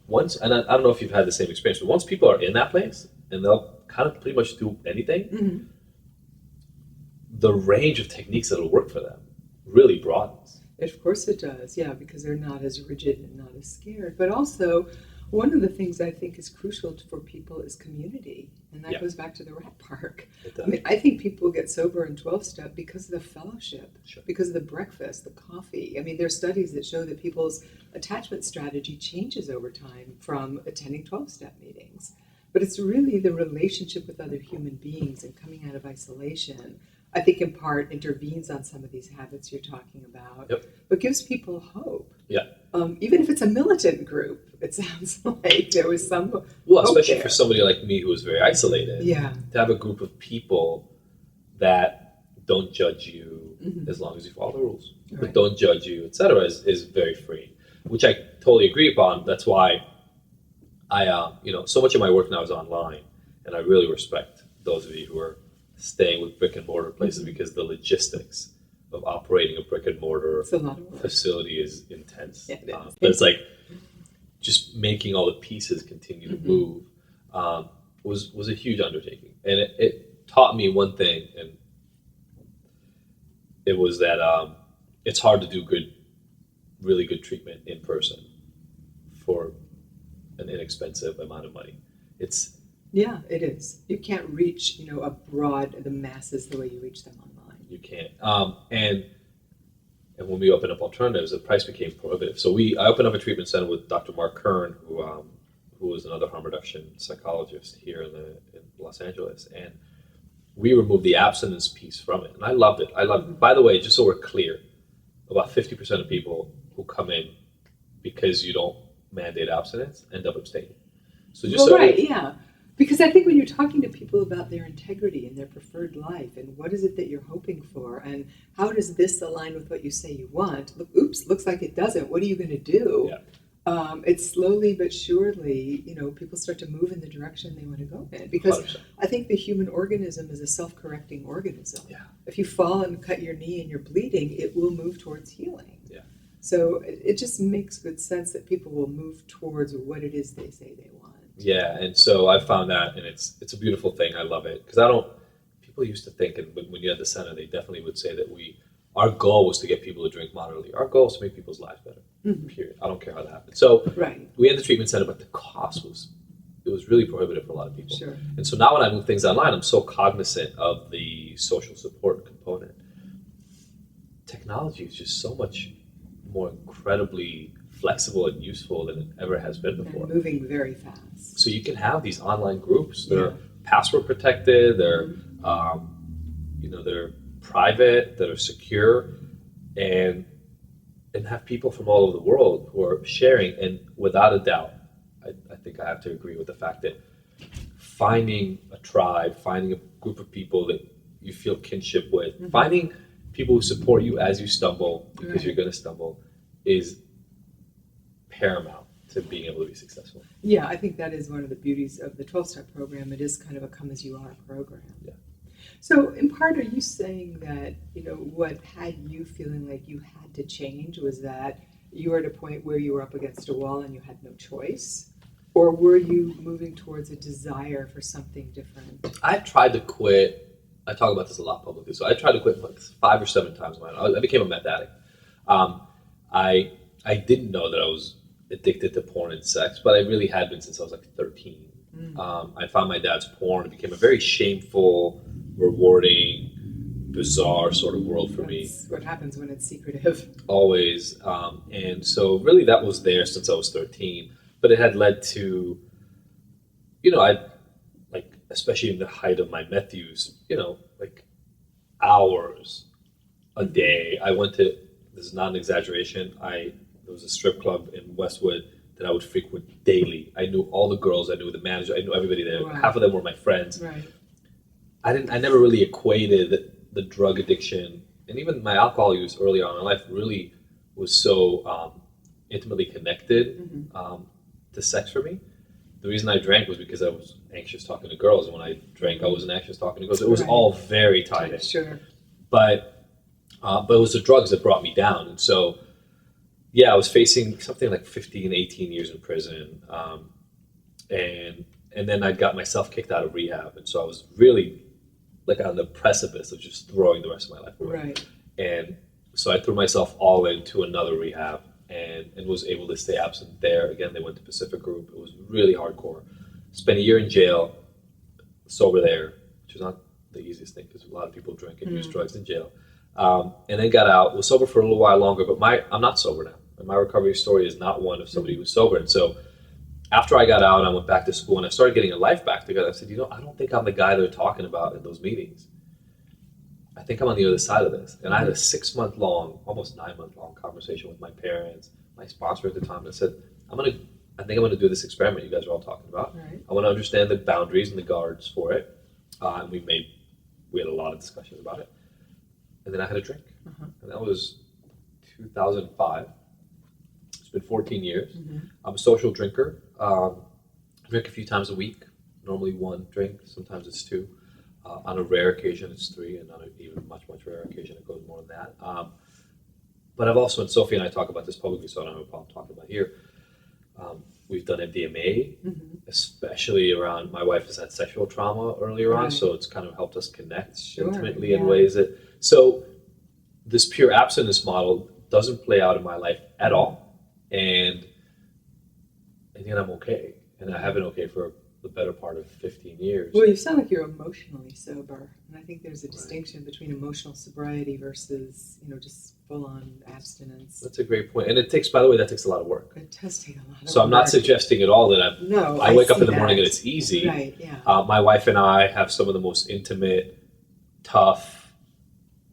Once, and I don't know if you've had the same experience, but once people are in that place and they'll kind of pretty much do anything, the range of techniques that'll work for them really broadens. Of course it does, yeah, because they're not as rigid and not as scared. But also, One of the things I think is crucial for people is community. And that Yeah. goes back to the rat park. It does. I mean, I think people get sober in 12-step because of the fellowship, Sure. because of the breakfast, the coffee. I mean, there's studies that show that people's attachment strategy changes over time from attending 12-step meetings. But it's really the relationship with other human beings and coming out of isolation, I think in part intervenes on some of these habits you're talking about, Yep. but gives people hope. Yeah. Even if it's a militant group, it sounds like there was some Well, hope especially there. for somebody like me who was very isolated, Yeah. to have a group of people that don't judge you Mhm. as long as you follow the rules, but Right. don't judge you, etc., is very freeing, which I totally agree upon. That's why so much of my work now is online, and I really respect those of you who are staying with brick and mortar places because the logistics of operating a brick and mortar It's a lot of work. facility is intense. Yeah, it is. But it's like just making all the pieces continue to move was a huge undertaking, and it taught me one thing, and it was that it's hard to do really good treatment in person for an inexpensive amount of money. Yeah, it is. You can't reach, the masses the way you reach them online. You can't. And when we opened up alternatives, the price became prohibitive. So I opened up a treatment center with Dr. Mark Kern, who was another harm reduction psychologist here in Los Angeles, and we removed the abstinence piece from it, and I loved it. By the way, just so we're clear, about 50% of people who come in because you don't mandate abstinence end up abstaining. So just Right, yeah. Because I think when you're talking to people about their integrity and their preferred life and what is it that you're hoping for and how does this align with what you say you want, looks like it doesn't. What are you going to do? Yeah. It's slowly but surely, people start to move in the direction they want to go in. Because 100%. I think the human organism is a self-correcting organism. Yeah. If you fall and cut your knee and you're bleeding, it will move towards healing. Yeah. So it just makes good sense that people will move towards what it is they say they want. Yeah, and so I found that, and it's a beautiful thing. I love it because people used to think, and when you had the center, they definitely would say that our goal was to get people to drink moderately. Our goal is to make people's lives better. Mhm. Period. I don't care how that happens. So Right. we had the treatment center, but the cost was really prohibitive for a lot of people. Sure. And so now when I move things online, I'm so cognizant of the social support component. Technology is just so much more incredibly flexible and useful than it ever has been before. And moving very fast. So you can have these online groups that Yeah. are password protected, they're they're private, that are secure, and have people from all over the world who are sharing. And without a doubt, I think I have to agree with the fact that finding a tribe, finding a group of people that you feel kinship with, finding people who support you as you stumble, because Right. you're going to stumble, is paramount to being able to be successful. Yeah, I think that is one of the beauties of the 12-step program. It is kind of a come-as-you-are program. Yeah. So in part, are you saying that, what had you feeling like you had to change was that you were at a point where you were up against a wall and you had no choice? Or were you moving towards a desire for something different? I tried to quit. I talk about this a lot publicly. So I tried to quit like 5 or 7 times. I became a meth addict. I didn't know that I was addicted to porn and sex, but I really had been since I was like 13. I found my dad's porn. It became a very shameful, rewarding, bizarre sort of world for me. That's what happens when it's secretive. Always. And so really that was there since I was 13. But it had led to, especially in the height of my meth use, like hours a day. I went to, this is not an exaggeration, there was a strip club in Westwood that I would frequent daily. I knew all the girls, I knew the manager, I knew everybody there. Wow. Half of them were my friends. Right. I never really equated the drug addiction, and even my alcohol use early on in life really was so intimately connected to sex for me. The reason I drank was because I was anxious talking to girls, and when I drank, I wasn't anxious talking to girls. It was Right. all very tied in. Sure. But it was the drugs that brought me down. And so, yeah, I was facing something like 15, 18 years in prison. And then I got myself kicked out of rehab. And so I was really like on the precipice of just throwing the rest of my life away. Right. And so I threw myself all into another rehab. and was able to stay absent there. Again, they went to Pacific Group. It was really hardcore. Spent a year in jail, sober there, which is not the easiest thing because a lot of people drink and use drugs in jail. And then got out, was sober for a little while longer, but I'm not sober now. And my recovery story is not one of somebody who's sober. And so after I got out, I went back to school and I started getting a life back together. I said, I don't think I'm the guy they're talking about in those meetings. I think I'm on the other side of this. And I had a 6-month-long, almost 9-month-long conversation with my parents, my sponsor at the time. And I said, I think I'm going to do this experiment you guys are all talking about. Right. I want to understand the boundaries and the guards for it. And we had a lot of discussions about it. And then I had a drink. And that was 2005. It's been 14 years. I'm a social drinker. I drink a few times a week, normally 1 drink, sometimes it's 2. On a rare occasion, it's 3, and on an even much, much rare occasion, it goes more than that. But I've also, and Sophie and I talk about this publicly, so I don't have a problem talking about here. We've done MDMA, especially around, my wife has had sexual trauma earlier on, so it's kind of helped us connect intimately in ways that, so this pure abstinence model doesn't play out in my life at all. And yet I'm okay. And I have been okay for the better part of 15 years. Well, you sound like you're emotionally sober. And I think there's a distinction between emotional sobriety versus, just full-on abstinence. That's a great point. And it takes, by the way, that takes a lot of work. It does take a lot of work. So I'm not suggesting at all that I wake up in the morning and it's easy. Right, yeah. My wife and I have some of the most intimate, tough,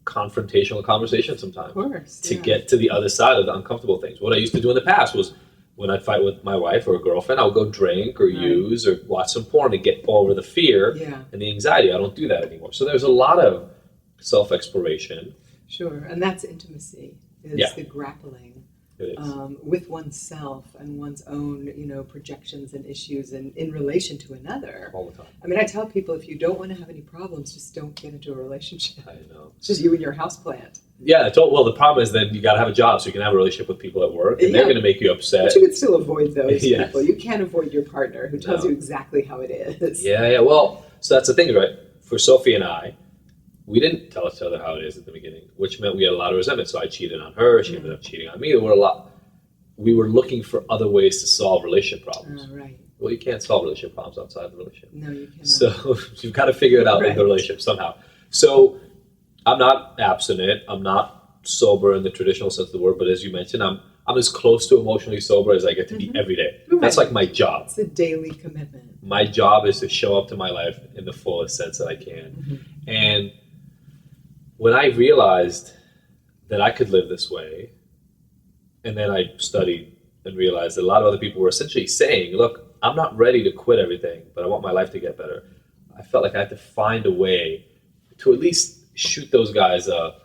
confrontational conversations sometimes. Of course. To get to the other side of the uncomfortable things. What I used to do in the past was when I'd fight with my wife or a girlfriend, I would go drink or use or watch some porn to get over the fear and the anxiety. I don't do that anymore. So there's a lot of self-exploration. Sure, and that's intimacy, is the grappling with oneself and one's own, projections and issues and in relation to another. All the time. I mean, I tell people, if you don't want to have any problems, just don't get into a relationship. I know. It's just you and your houseplant. Yeah, well, the problem is then you got to have a job so you can have a relationship with people at work, and they're going to make you upset. But you can still avoid those people. You can't avoid your partner who tells you exactly how it is. Yeah. Well, so that's the thing, right? For Sophie and I, we didn't tell each other how it is at the beginning, which meant we had a lot of resentment. So I cheated on her. She ended up cheating on me. We were looking for other ways to solve relationship problems. Right. Well, you can't solve relationship problems outside the relationship. No, you cannot. So you've got to figure it out in the relationship somehow. So I'm not abstinent. I'm not sober in the traditional sense of the word, but as you mentioned, I'm as close to emotionally sober as I get to be every day. Right. That's like my job. It's a daily commitment. My job is to show up to my life in the fullest sense that I can. And when I realized that I could live this way, and then I studied and realized that a lot of other people were essentially saying, look, I'm not ready to quit everything, but I want my life to get better. I felt like I had to find a way to at least shoot those guys a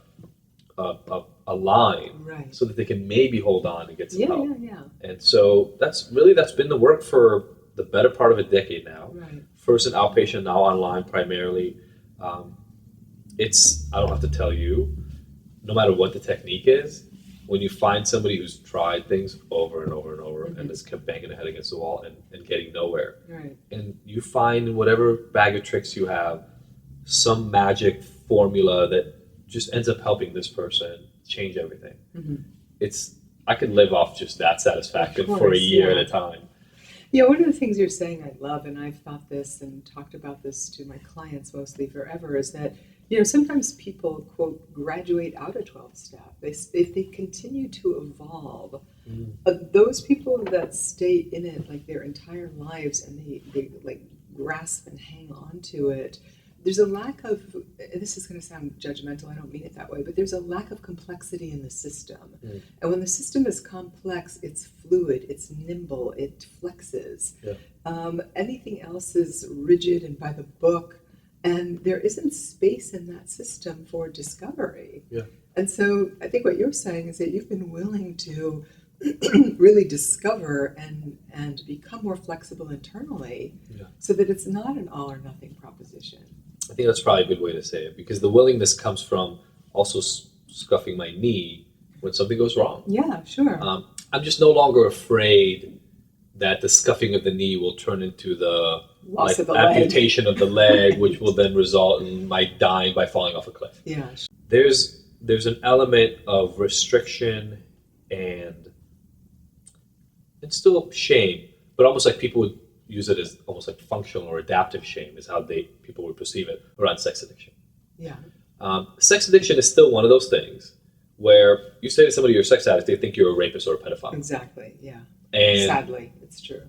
line so that they can maybe hold on and get some help. And so that's been the work for the better part of a decade now. First in outpatient, now online primarily. I don't have to tell you, no matter what the technique is, when you find somebody who's tried things over and over and over and has kept banging their head against the wall and getting nowhere, and you find in whatever bag of tricks you have some magic formula that just ends up helping this person change everything. I could live off just that satisfaction for a year at a time. Yeah, one of the things you're saying I love, and I've thought this and talked about this to my clients mostly forever, is that sometimes people, quote, graduate out of 12-step. If they continue to evolve, those people that stay in it like their entire lives and they like grasp and hang on to it, there's a lack of, this is going to sound judgmental, I don't mean it that way, but there's a lack of complexity in the system. And when the system is complex, it's fluid, it's nimble, it flexes. Anything else is rigid and by the book, and there isn't space in that system for discovery. And so I think what you're saying is that you've been willing to really discover and become more flexible internally so that it's not an all or nothing proposition. I think that's probably a good way to say it, because the willingness comes from also scuffing my knee when something goes wrong. Yeah, sure. I'm just no longer afraid that the scuffing of the knee will turn into the amputation of the leg, which will then result in my dying by falling off a cliff. Yeah. There's an element of restriction and instill shame, but almost like people would use it as almost like functional or adaptive shame is how people would perceive it around sex addiction. Yeah. Sex addiction is still one of those things where you say to somebody you're a sex addict, they think you're a rapist or a pedophile. Exactly. Yeah. And sadly, it's true.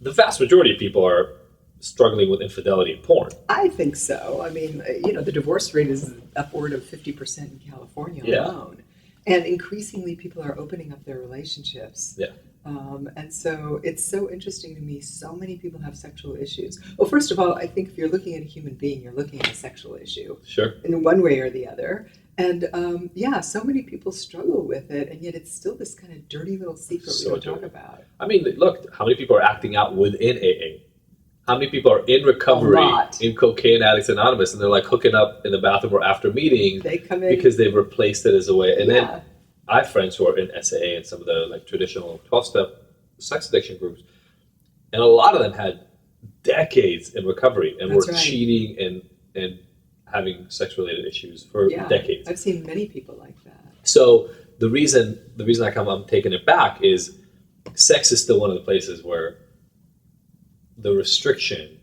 The vast majority of people are struggling with infidelity and porn. I think so. I mean, the divorce rate is upward of 50% in California alone. And increasingly people are opening up their relationships. Yeah. And so it's so interesting to me, so many people have sexual issues. Well, first of all, I think if you're looking at a human being, you're looking at a sexual issue. Sure. In one way or the other. And so many people struggle with it, and yet it's still this kind of dirty little secret we don't talk about. I mean, look, how many people are acting out within AA? How many people are in recovery in Cocaine Addicts Anonymous, and they're like hooking up in the bathroom or after meetings because they've replaced it as a way. And then I have friends who are in SAA and some of the like traditional 12-step sex addiction groups, and a lot of them had decades in recovery and were cheating and having sex-related issues for decades. I've seen many people like that. So the reason I'm taking it back is sex is still one of the places where the restriction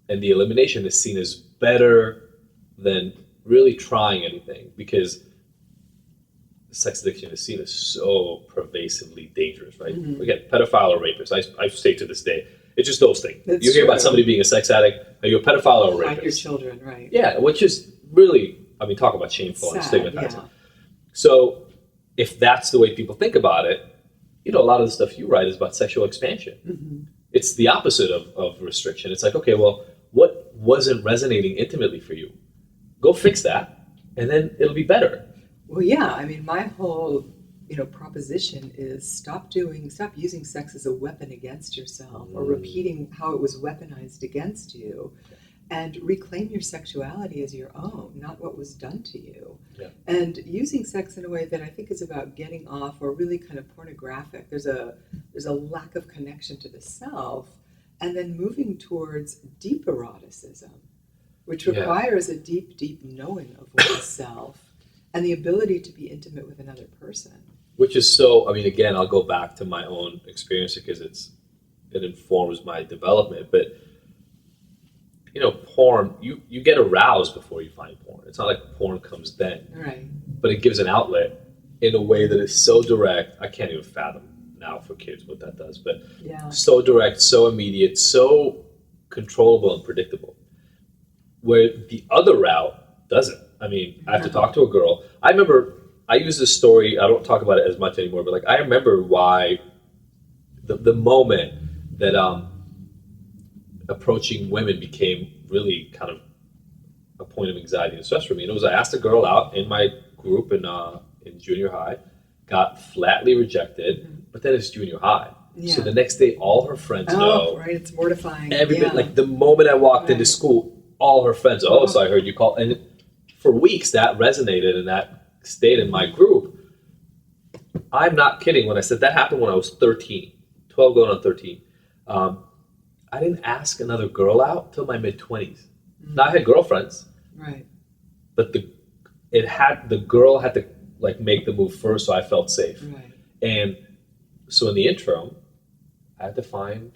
and the elimination is seen as better than really trying anything, because sex addiction is seen as so pervasively dangerous, right? Mm-hmm. Again, pedophile or rapist. I say to this day, it's just those things. That's you hear true. about somebody being a sex addict, are you a pedophile or a rapist? Like your children, right? Yeah, which is really, I mean, talk about shameful and stigmatizing. Yeah. So if that's the way people think about it, a lot of the stuff you write is about sexual expansion. Mm-hmm. It's the opposite of restriction. It's like, okay, well, what wasn't resonating intimately for you? Go fix that, and then it'll be better. Well, yeah. I mean, my whole proposition is stop using sex as a weapon against yourself or repeating how it was weaponized against you, and reclaim your sexuality as your own, not what was done to you. Yeah. And using sex in a way that I think is about getting off, or really kind of pornographic. There's a lack of connection to the self, and then moving towards deep eroticism, which requires a deep, deep knowing of oneself and the ability to be intimate with another person. Which is so, I mean, again, I'll go back to my own experience because it informs my development. But, porn, you get aroused before you find porn. It's not like porn comes then. Right. But it gives an outlet in a way that is so direct. I can't even fathom now for kids what that does. But so direct, so immediate, so controllable and predictable. Where the other route doesn't. I mean, I have to talk to a girl. I remember, I use this story, I don't talk about it as much anymore, but like I remember why the moment that approaching women became really kind of a point of anxiety and stress for me. And it was, I asked a girl out in my group in junior high, got flatly rejected, but then it's junior high. Yeah. So the next day, all her friends know. Right, it's mortifying. Everybody, like the moment I walked into school, all her friends, so I heard you call. And for weeks that resonated and that stayed in my group. I'm not kidding when I said that happened when I was 13, 12 going on 13. I didn't ask another girl out till my mid-20s. Now I had girlfriends. Right. But the girl had to like make the move first, so I felt safe. Right. And so in the interim, I had to find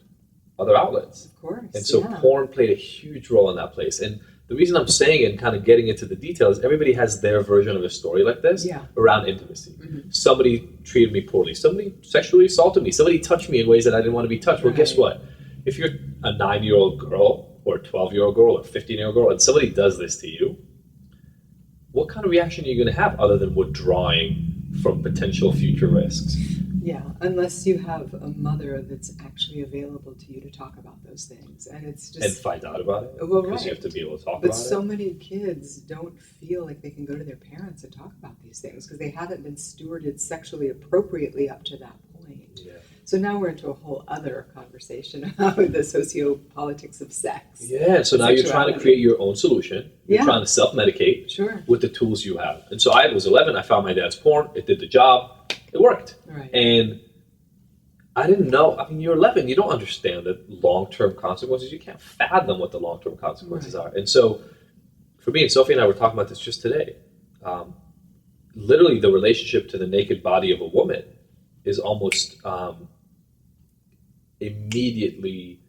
other outlets. Of course. And so porn played a huge role in that place. And the reason I'm saying it and kind of getting into the details, everybody has their version of a story like this around intimacy. Mm-hmm. Somebody treated me poorly. Somebody sexually assaulted me. Somebody touched me in ways that I didn't want to be touched. Well, guess what? If you're a 9-year-old girl or a 12-year-old girl or a 15-year-old girl and somebody does this to you, what kind of reaction are you going to have other than withdrawing from potential future risks? Yeah, unless you have a mother that's actually available to you to talk about those things. And it's just... And find out about it? Well, because you have to be able to talk about it? But so many kids don't feel like they can go to their parents and talk about these things because they haven't been stewarded sexually appropriately up to that point. Yeah. So now we're into a whole other conversation about the sociopolitics of sex. Yeah, so now you're trying to create your own solution. You're trying to self-medicate with the tools you have. And so I was 11, I found my dad's porn, it did the job, it worked. Right. And I didn't know, I mean, you're 11, you don't understand the long-term consequences. You can't fathom what the long-term consequences are. And so for me, and Sophie and I were talking about this just today, literally the relationship to the naked body of a woman is almost immediately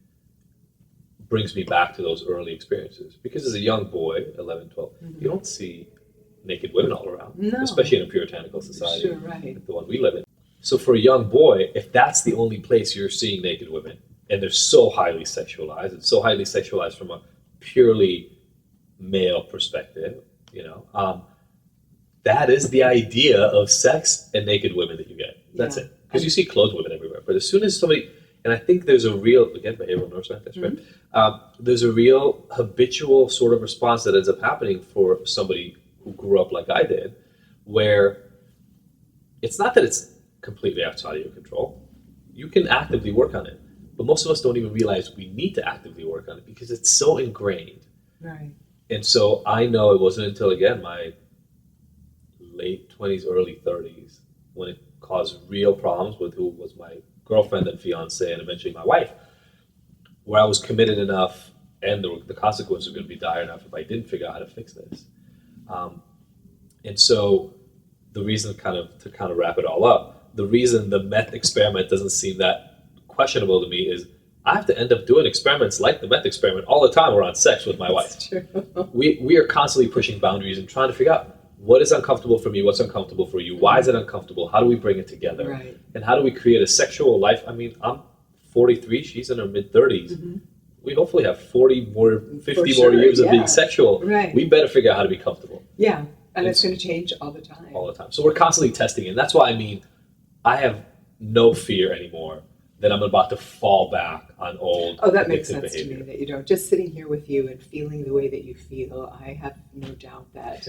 brings me back to those early experiences. Because as a young boy, 11, 12, you don't see naked women all around, No. especially in a puritanical society, Sure, right. like the one we live in. So for a young boy, if that's the only place you're seeing naked women, and they're so highly sexualized, it's so highly sexualized from a purely male perspective, that is the idea of sex and naked women that you get. That's it. Because you see clothed women everywhere. But as soon as somebody, and I think there's a real, again, behavioral neuroscience, that's right. There's a real habitual sort of response that ends up happening for somebody who grew up like I did, where it's not that it's completely outside of your control. You can actively work on it. But most of us don't even realize we need to actively work on it because it's so ingrained. Right. And so I know it wasn't until, again, my late 20s, early 30s, when it caused real problems with who was my girlfriend and fiance and eventually my wife, where I was committed enough and the consequences were going to be dire enough if I didn't figure out how to fix this. And so the reason to wrap it all up, the reason the meth experiment doesn't seem that questionable to me is I have to end up doing experiments like the meth experiment all the time around sex with my wife. That's true. We are constantly pushing boundaries and trying to figure out what is uncomfortable for me, what's uncomfortable for you, why is it uncomfortable, how do we bring it together, Right. and how do we create a sexual life. I mean, I'm 43, she's in her mid-30s. We hopefully have 40 more, 50 more years of being sexual. Right. We better figure out how to be comfortable. Yeah, and it's going to change all the time. All the time. So we're constantly testing, and that's why I have no fear anymore that I'm about to fall back on old that makes sense behavior. to me, that just sitting here with you and feeling the way that you feel, I have no doubt that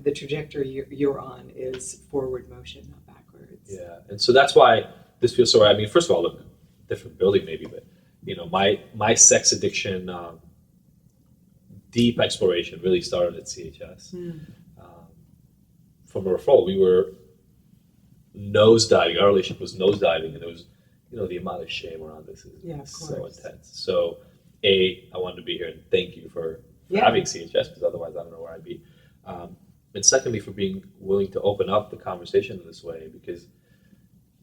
the trajectory you're on is forward motion, not backwards. Yeah, and so that's why this feels so right. I mean, first of all, look, different building maybe, but my sex addiction deep exploration really started at CHS. From a referral, we were nosediving. Our relationship was nosediving, and there was, the amount of shame around this is so intense. So, I wanted to be here and thank you for having CHS, because otherwise I don't know where I'd be. And secondly, for being willing to open up the conversation in this way, because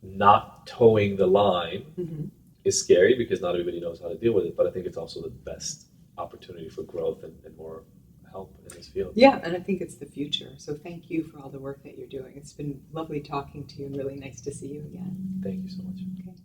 not towing the line is scary because not everybody knows how to deal with it. But I think it's also the best opportunity for growth and more help in this field. Yeah, and I think it's the future. So thank you for all the work that you're doing. It's been lovely talking to you and really nice to see you again. Thank you so much. Okay.